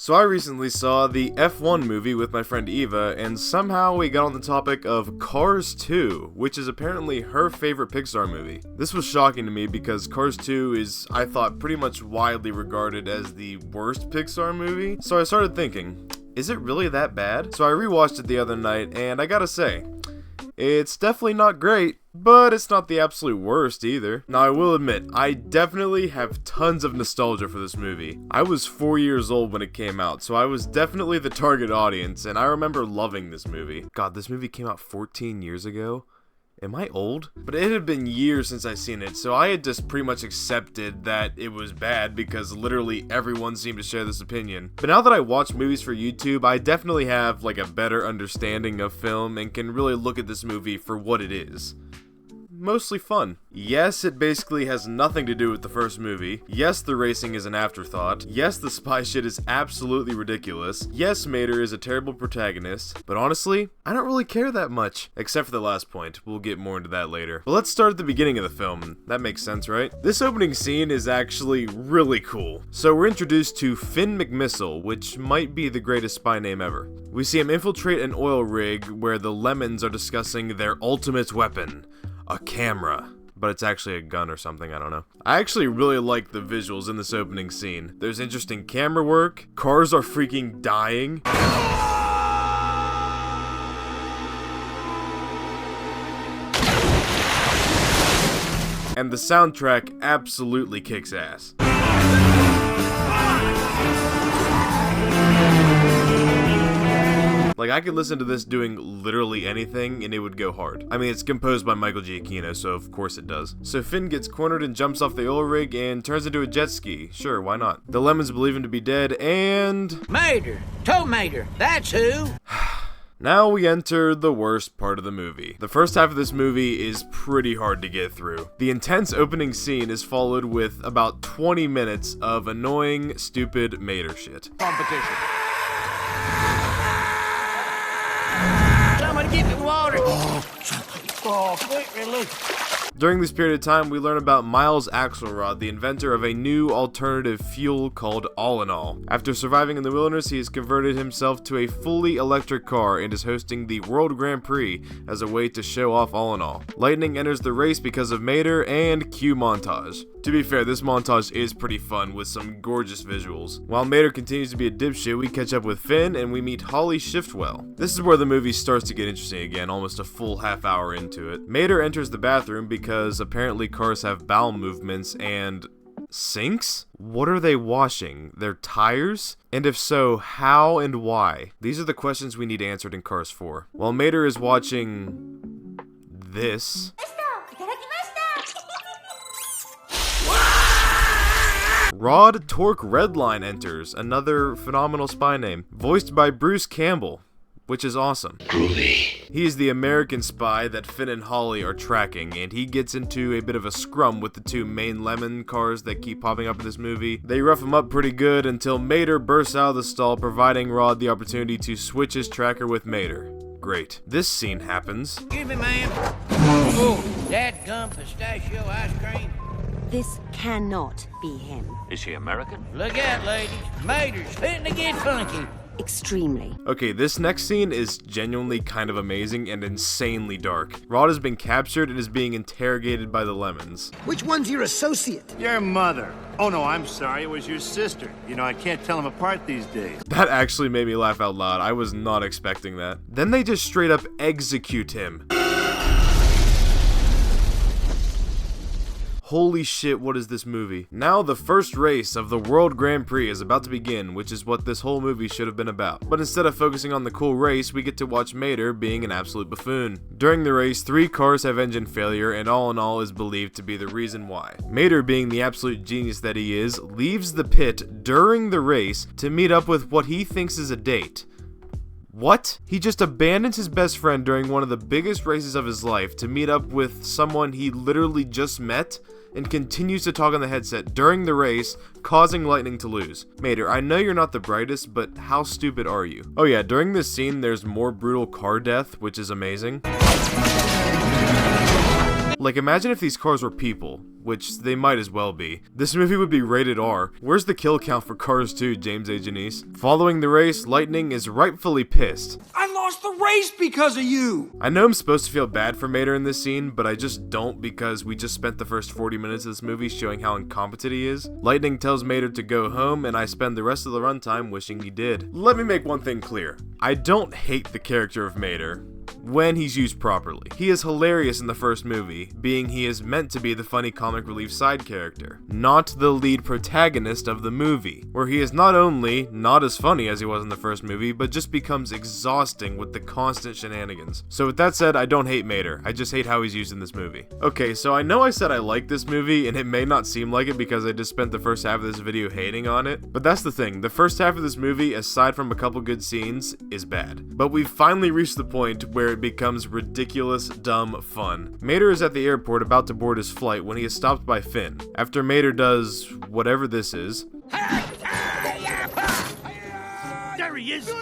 So I recently saw the F1 movie with my friend Eva, and somehow we got on the topic of Cars 2, which is apparently her favorite Pixar movie. This was shocking to me because Cars 2 is, I thought, pretty much widely regarded as the worst Pixar movie, so I started thinking, is it really that bad? So I rewatched it the other night, and I gotta say, it's definitely not great, but it's not the absolute worst either. Now I will admit, I definitely have tons of nostalgia for this movie. I was 4 years old when it came out, so I was definitely the target audience, and I remember loving this movie. God, this movie came out 14 years ago? Am I old? But it had been years since I'd seen it, so I had just pretty much accepted that it was bad because literally everyone seemed to share this opinion. But now that I watch movies for YouTube, I definitely have like a better understanding of film and can really look at this movie for what it is. Mostly fun. Yes, it basically has nothing to do with the first movie. Yes, the racing is an afterthought. Yes, the spy shit is absolutely ridiculous. Yes, Mater is a terrible protagonist. But honestly, I don't really care that much. Except for the last point. We'll get more into that later. But let's start at the beginning of the film. That makes sense, right? This opening scene is actually really cool. So we're introduced to Finn McMissile, which might be the greatest spy name ever. We see him infiltrate an oil rig where the Lemons are discussing their ultimate weapon. A camera. But it's actually a gun or something, I don't know. I actually really like the visuals in this opening scene. There's interesting camera work, cars are freaking dying. And the soundtrack absolutely kicks ass. Like, I could listen to this doing literally anything and it would go hard. I mean, it's composed by Michael Giacchino, so of course it does. So Finn gets cornered and jumps off the oil rig and turns into a jet ski. Sure, why not? The Lemons believe him to be dead and... Mater! Tow Mater! That's who! Now we enter the worst part of the movie. The first half of this movie is pretty hard to get through. The intense opening scene is followed with about 20 minutes of annoying, stupid Mater shit. Competition. Someone get me water! Oh, quick relief. During this period of time, we learn about Miles Axelrod, the inventor of a new alternative fuel called All in All. After surviving in the wilderness, he has converted himself to a fully electric car and is hosting the World Grand Prix as a way to show off All in All. Lightning enters the race because of Mater and cue montage. To be fair, this montage is pretty fun with some gorgeous visuals. While Mater continues to be a dipshit, we catch up with Finn and we meet Holly Shiftwell. This is where the movie starts to get interesting again, almost a full half hour into it. Mater enters the bathroom because apparently cars have bowel movements and... sinks? What are they washing? Their tires? And if so, how and why? These are the questions we need answered in Cars 4. While Mater is watching... this... Rod Torque Redline enters, another phenomenal spy name, voiced by Bruce Campbell, which is awesome. Groovy. He is the American spy that Finn and Holly are tracking, and he gets into a bit of a scrum with the two main Lemon cars that keep popping up in this movie. They rough him up pretty good until Mater bursts out of the stall, providing Rod the opportunity to switch his tracker with Mater. Great. This scene happens. Excuse me, ma'am. Oh, that gum pistachio ice cream. This cannot be him. Is he American? Look out, ladies. Mater's fitting to get funky. Extremely. Okay, this next scene is genuinely kind of amazing and insanely dark. Rod has been captured and is being interrogated by the Lemons. Which one's your associate? Your mother. Oh, no, I'm sorry. It was your sister. You know, I can't tell them apart these days. That actually made me laugh out loud. I was not expecting that. Then they just straight up execute him. Holy shit, what is this movie? Now the first race of the World Grand Prix is about to begin, which is what this whole movie should have been about. But instead of focusing on the cool race, we get to watch Mater being an absolute buffoon. During the race, 3 cars have engine failure, and All in All is believed to be the reason why. Mater, being the absolute genius that he is, leaves the pit during the race to meet up with what he thinks is a date. What? He just abandons his best friend during one of the biggest races of his life to meet up with someone he literally just met and continues to talk on the headset during the race, causing Lightning to lose. Mater, I know you're not the brightest, but how stupid are you? Oh yeah, during this scene, there's more brutal car death, which is amazing. Like, imagine if these cars were people. which they might as well be. This movie would be rated R. Where's the kill count for Cars 2, James A. Janice? Following the race, Lightning is rightfully pissed. I lost the race because of you! I know I'm supposed to feel bad for Mater in this scene, but I just don't because we just spent the first 40 minutes of this movie showing how incompetent he is. Lightning tells Mater to go home, and I spend the rest of the runtime wishing he did. Let me make one thing clear. I don't hate the character of Mater when he's used properly. He is hilarious in the first movie, being he is meant to be the funny comic relief side character, not the lead protagonist of the movie, where he is not only not as funny as he was in the first movie, but just becomes exhausting with the constant shenanigans. So with that said, I don't hate Mater, I just hate how he's used in this movie. Okay, so I know I said I like this movie, and it may not seem like it because I just spent the first half of this video hating on it, but that's the thing, the first half of this movie, aside from a couple good scenes, is bad. But we've finally reached the point where it becomes ridiculous, dumb fun. Mater is at the airport about to board his flight when he is stopped by Finn. After Mater does whatever this is, There he is!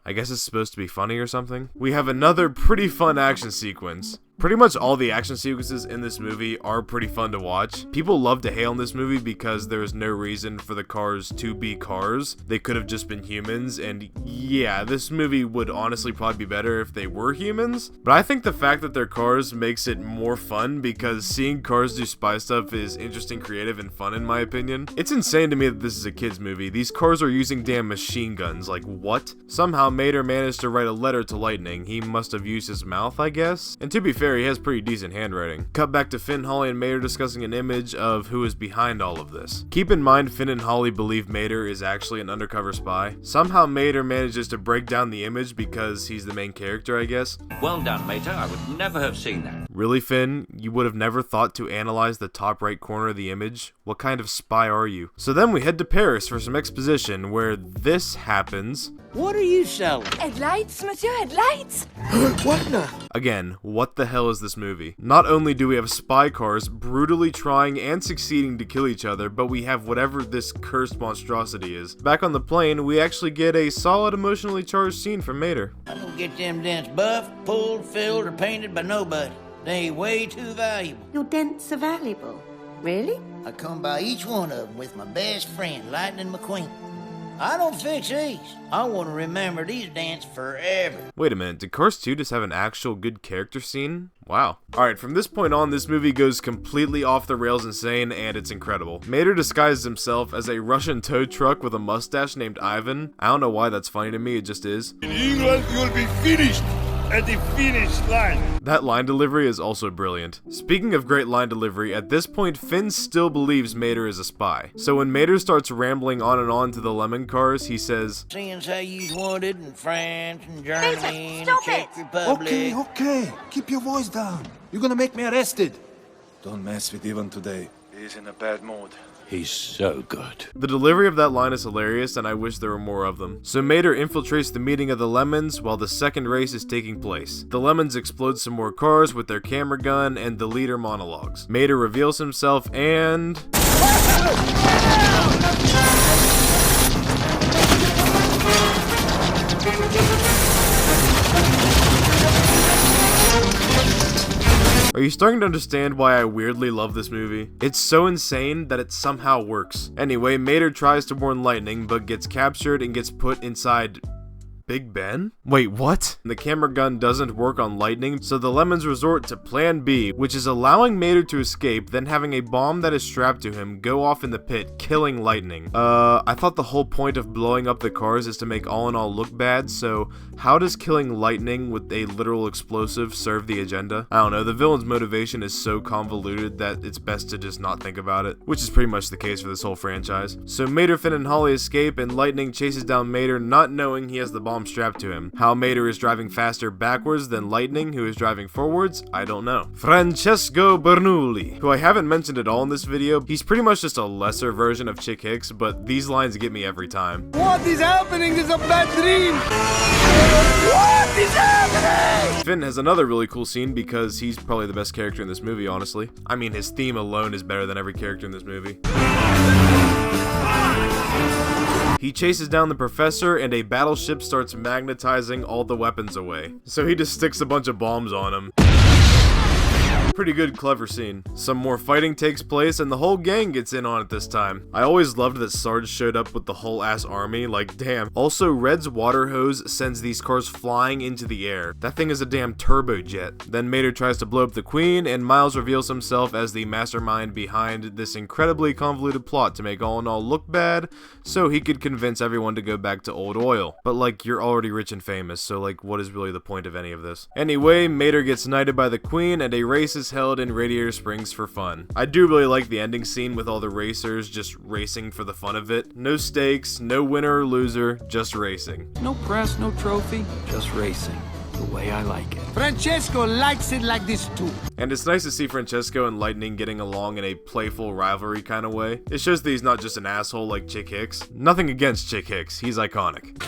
I guess it's supposed to be funny or something, we have another pretty fun action sequence. Pretty much all the action sequences in this movie are pretty fun to watch. People love to hail on this movie because there is no reason for the cars to be cars. They could have just been humans, and yeah, this movie would honestly probably be better if they were humans. But I think the fact that they're cars makes it more fun because seeing cars do spy stuff is interesting, creative, and fun in my opinion. It's insane to me that this is a kid's movie. These cars are using damn machine guns, like what? Somehow Mater managed to write a letter to Lightning. He must have used his mouth, I guess? And to be fair, he has pretty decent handwriting. Cut back to Finn, Holly, and Mater discussing an image of who is behind all of this. Keep in mind, Finn and Holly believe Mater is actually an undercover spy. Somehow Mater manages to break down the image because he's the main character, I guess. Well done, Mater. I would never have seen that. Really, Finn? You would have never thought to analyze the top right corner of the image? What kind of spy are you? So then we head to Paris for some exposition where this happens. What are you selling? Headlights, monsieur, headlights! What now? Again, what the hell is this movie? Not only do we have spy cars brutally trying and succeeding to kill each other, but we have whatever this cursed monstrosity is. Back on the plane, we actually get a solid emotionally charged scene from Mater. I don't get them dents buffed, pulled, filled, or painted by nobody. They way too valuable. Your dents are valuable. Really? I come by each one of them with my best friend, Lightning McQueen. I don't fix these. I want to remember these dents forever. Wait a minute, did Cars 2 just have an actual good character scene? Wow. Alright, from this point on, this movie goes completely off the rails insane, and it's incredible. Mater disguises himself as a Russian tow truck with a mustache named Ivan. I don't know why that's funny to me, it just is. In England, you'll be finished at the finish line. That line delivery is also brilliant. Speaking of great line delivery, at this point Finn still believes Mater is a spy. So when Mater starts rambling on to the lemon cars, he says, Seeing how you's wanted in France and Germany and the stop Czech it! Republic. Okay. Keep your voice down. You're gonna make me arrested. Don't mess with Ivan today. He's in a bad mood. He's so good. The delivery of that line is hilarious, and I wish there were more of them. So Mater infiltrates the meeting of the Lemons while the second race is taking place. The Lemons explode some more cars with their camera gun, and the leader monologues. Mater reveals himself and... Are you starting to understand why I weirdly love this movie? It's so insane that it somehow works. Anyway, Mater tries to warn Lightning, but gets captured and gets put inside... Big Ben? Wait, what? The camera gun doesn't work on Lightning, so the Lemons resort to Plan B, which is allowing Mater to escape, then having a bomb that is strapped to him go off in the pit, killing Lightning. I thought the whole point of blowing up the cars is to make All in All look bad, so how does killing Lightning with a literal explosive serve the agenda? I don't know, the villain's motivation is so convoluted that it's best to just not think about it, which is pretty much the case for this whole franchise. So Mater, Finn, and Holly escape, and Lightning chases down Mater, not knowing he has the bomb strapped to him. How Mater is driving faster backwards than Lightning, who is driving forwards, I don't know. Francesco Bernoulli, who I haven't mentioned at all in this video. He's pretty much just a lesser version of Chick Hicks, but these lines get me every time. What is happening? This is a bad dream. What is happening? Finn has another really cool scene because he's probably the best character in this movie, honestly. I mean, his theme alone is better than every character in this movie. He chases down the professor, and a battleship starts magnetizing all the weapons away. So he just sticks a bunch of bombs on him. Pretty good, clever scene. Some more fighting takes place and the whole gang gets in on it this time. I always loved that Sarge showed up with the whole ass army, like damn. Also, Red's water hose sends these cars flying into the air. That thing is a damn turbojet. Then Mater tries to blow up the Queen and Miles reveals himself as the mastermind behind this incredibly convoluted plot to make All in All look bad so he could convince everyone to go back to old oil. But like, you're already rich and famous, so like, what is really the point of any of this? Anyway, Mater gets knighted by the Queen and a race is held in Radiator Springs for fun. I do really like the ending scene with all the racers just racing for the fun of it. No stakes, no winner or loser, just racing. No press, no trophy, just racing. The way I like it. Francesco likes it like this too. And it's nice to see Francesco and Lightning getting along in a playful rivalry kind of way. It shows that he's not just an asshole like Chick Hicks. Nothing against Chick Hicks, he's iconic.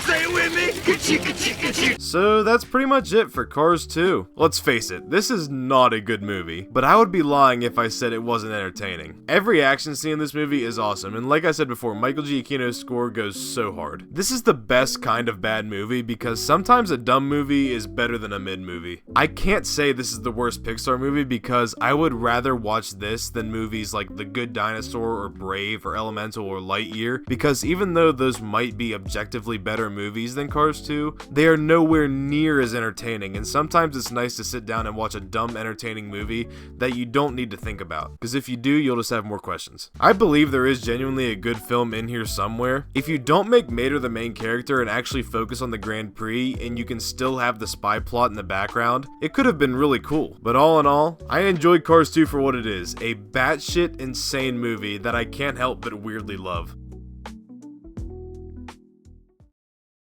Say it with me. So that's pretty much it for Cars 2. Let's face it, this is not a good movie, but I would be lying if I said it wasn't entertaining. Every action scene in this movie is awesome, and like I said before, Michael Giacchino's score goes so hard. This is the best kind of bad movie because sometimes a dumb movie is better than a mid movie. I can't say this is the worst Pixar movie because I would rather watch this than movies like The Good Dinosaur or Brave or Elemental or Lightyear, because even though those might be objectively better movies than Cars 2, they are nowhere near as entertaining, and sometimes it's nice to sit down and watch a dumb entertaining movie that you don't need to think about, because if you do, you'll just have more questions. I believe there is genuinely a good film in here somewhere. If you don't make Mater the main character and actually focus on the Grand Prix and you can still have the spy plot in the background, it could have been really cool. But all in all, I enjoyed Cars 2 for what it is, a batshit insane movie that I can't help but weirdly love.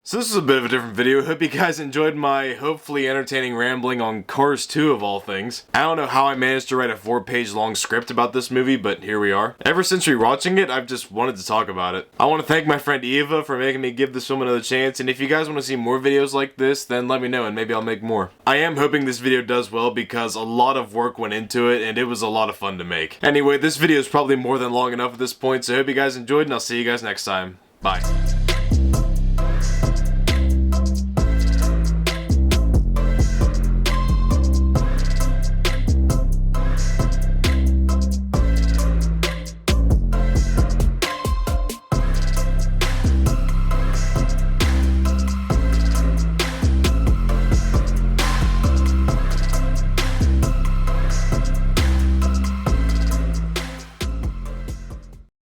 So this is a bit of a different video. Hope you guys enjoyed my hopefully entertaining rambling on Cars 2 of all things. I don't know how I managed to write a 4-page long script about this movie, but here we are. Ever since rewatching it, I've just wanted to talk about it. I want to thank my friend Eva for making me give this film another chance, and if you guys want to see more videos like this, then let me know and maybe I'll make more. I am hoping this video does well because a lot of work went into it and it was a lot of fun to make. Anyway, this video is probably more than long enough at this point, so I hope you guys enjoyed and I'll see you guys next time. Bye.